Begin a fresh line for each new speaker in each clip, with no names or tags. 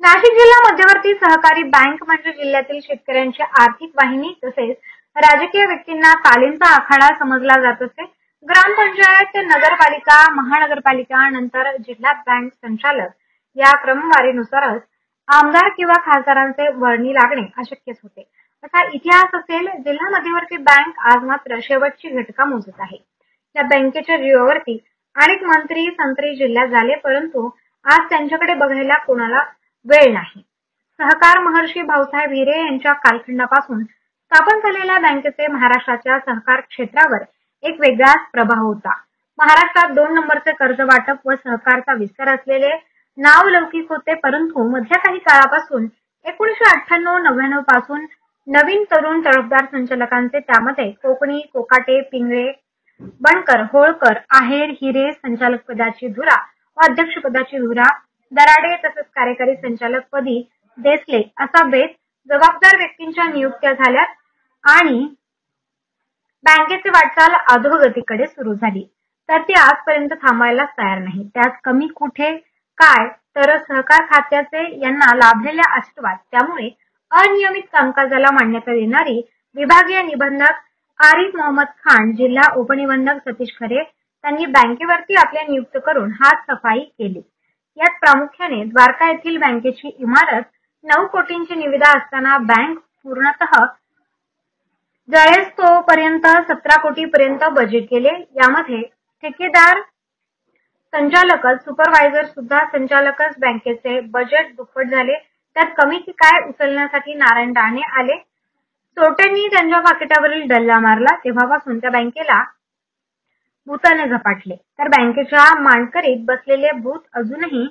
नाशिक जिल्हा मध्यवर्ती सहकारी बँक म्हणजे जिल्ह्यातील शेतकऱ्यांची आर्थिक वाहिनी तसेच राजकीय व्यक्तींना तालीमचा आखाडा समजला जात असे। ग्रामपंचायत ते नगरपालिका, महानगरपालिका नंतर जिल्हा बँक संचालक या क्रमवारीनुसारच आमदार किंवा खासदारांचे वर्णी लागणे अशक्यच होते। असा इतिहास असेल, जिल्हा मध्यवर्ती बँक आज मात्र शेवटची घटका मोजत आहे। या बँकेच्या जीवावरती अनेक मंत्री संत्री जिल्ह्यात झाले, परंतु आज त्यांच्याकडे बघायला कोणाला वेळ नाही। सहकार महर्षी भाऊसाहेब हिरे यांच्या कालखंडापासून स्थापन झालेल्या बँकेचे महाराष्ट्राच्या सहकार क्षेत्रावर एक वेगळाच प्रभाव होता। महाराष्ट्रात 2 नंबरचे कर्ज वाटप व सहकारचा विस्तार असलेले नाव लौकिक होते, परंतु मधल्या काही काळापासून 1998-99 पासून नवीन तरुण तळफदार संचालकांचे त्यामध्ये कोकणी, कोकाटे, पिंगळे, बनकर, होळकर, आहेर, हिरे संचालक पदाची धुरा व अध्यक्ष पदाची धुरा, दराडे तसेच कार्यकारी संचालक पदी देसले असा बेत जबाबदार व्यक्तींच्या नियुक्त्या झाल्या आणि बँकेची वाटचाल अधोगतीकडे सुरू झाली। तर ती आजपर्यंत थांबायलाच तयार नाही। त्यात कमी कुठे काय तर सहकार खात्याचे यांना लाभलेल्या आशीर्वाद, त्यामुळे अनियमित कामकाजाला मान्यता देणारी विभागीय निबंधक आरिफ मोहम्मद खान, जिल्हा उपनिबंधक सतीश खरे त्यांनी बँकेवरती आपल्या नियुक्त करून हात सफाई केली। यात प्रामुख्याने द्वारका येथील बँकेची इमारत 9 कोटींची निविदा असताना बँक पूर्णतः जळेस्तोपर्यंत 17 कोटी पर्यंत बजेट केले। यामध्ये ठेकेदार संचालकच, सुपरवायझर सुद्धा संचालकच बँकेचे बजेट दुप्पट झाले। त्यात कमी की काय उचलण्यासाठी नारायण राणे आले, चोरट्यांनी त्यांच्या पाकिटावरील डल्ला मारला, तेव्हापासून त्या बँकेला भूताने झपाटले। तर बँकेच्या मानकरीत बसलेले भूत अजूनही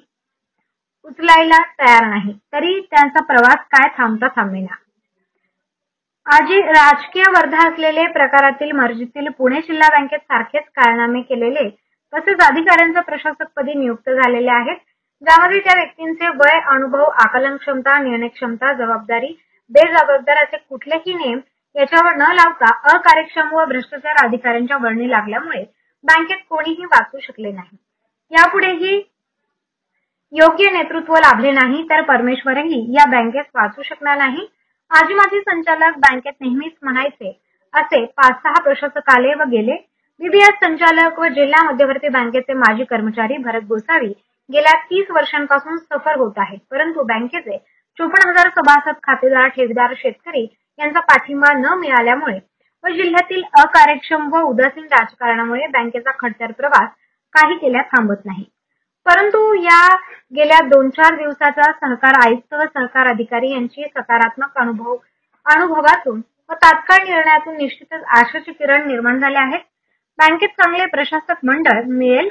उचलायला तयार नाही, तरी त्यांचा प्रवास काय थांबता थांबेना। आजी राजकीय वर्धा असलेले प्रकारातील मर्जीतील पुणे जिल्हा बँकेत सारखेच कारनामे केलेले तसेच अधिकाऱ्यांच्या प्रशासकपदी नियुक्त झालेले आहेत, ज्यामध्ये त्या व्यक्तींचे वय, अनुभव, आकलन क्षमता, निर्णय क्षमता, जबाबदारी, बेजबाबदार असे कुठलेही नेम याच्यावर न लावता अकार्यक्षम व भ्रष्टाचार अधिकाऱ्यांच्या वर्णी लागल्यामुळे बँकेत कोणीही वाचू शकले नाही। यापुढेही योग्य नेतृत्व लाभले नाही तर परमेश्वरही या बँकेत वाचू शकणार नाही। आजी माजी संचालक बँकेत नेहमीच म्हणायचे असे 5-6 प्रशासक आले व गेले। बीबीएस संचालक व जिल्हा मध्यवर्ती बँकेचे माजी कर्मचारी भरत गोसावी गेल्या 30 वर्षांपासून सफर होत आहेत, परंतु बँकेचे 54,000 सभासद, खातेदार, ठेवीदार, शेतकरी यांचा पाठिंबा न मिळाल्यामुळे व जिल्ह्यातील अकार्यक्षम व उदासीन राजकारणामुळे बँकेचा खडतर प्रवास काही केल्या थांबत नाही। परंतु या गेल्या 2-4 दिवसाच्या सहकार आयुक्त व सहकार अधिकारी यांची सकारात्मक अनुभवातून व तात्काळ निर्णयातून निश्चितच आशाचे किरण निर्माण झाले आहेत। बँकेत चांगले प्रशासक मंडळ मिळेल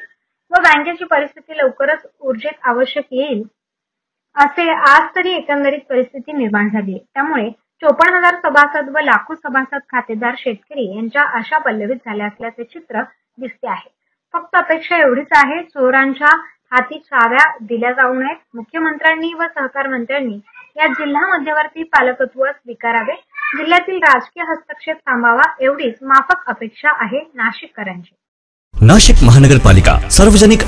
व बँकेची परिस्थिती लवकरच ऊर्जित आवश्यक येईल असे आज तरी एकंदरीत परिस्थिती निर्माण झाली आहे। त्यामुळे 54,000 सभासद व लाखो सभासद, खातेदार, शेतकरी यांच्या आशा पल्लवित झाल्या असल्याचे चित्र दिसते आहे। फक्त अपेक्षा एवढीच आहे, चोरांच्या हाती चाव्या दिल्या जाऊ नयेत। मुख्यमंत्र्यांनी व सहकार मंत्र्यांनी या जिल्हा मध्यवर्ती पालकत्व स्वीकारावे, जिल्ह्यातील राजकीय हस्तक्षेप थांबावा एवढीच माफक अपेक्षा आहे नाशिककरांची।
नाशिक महानगरपालिका सार्वजनिक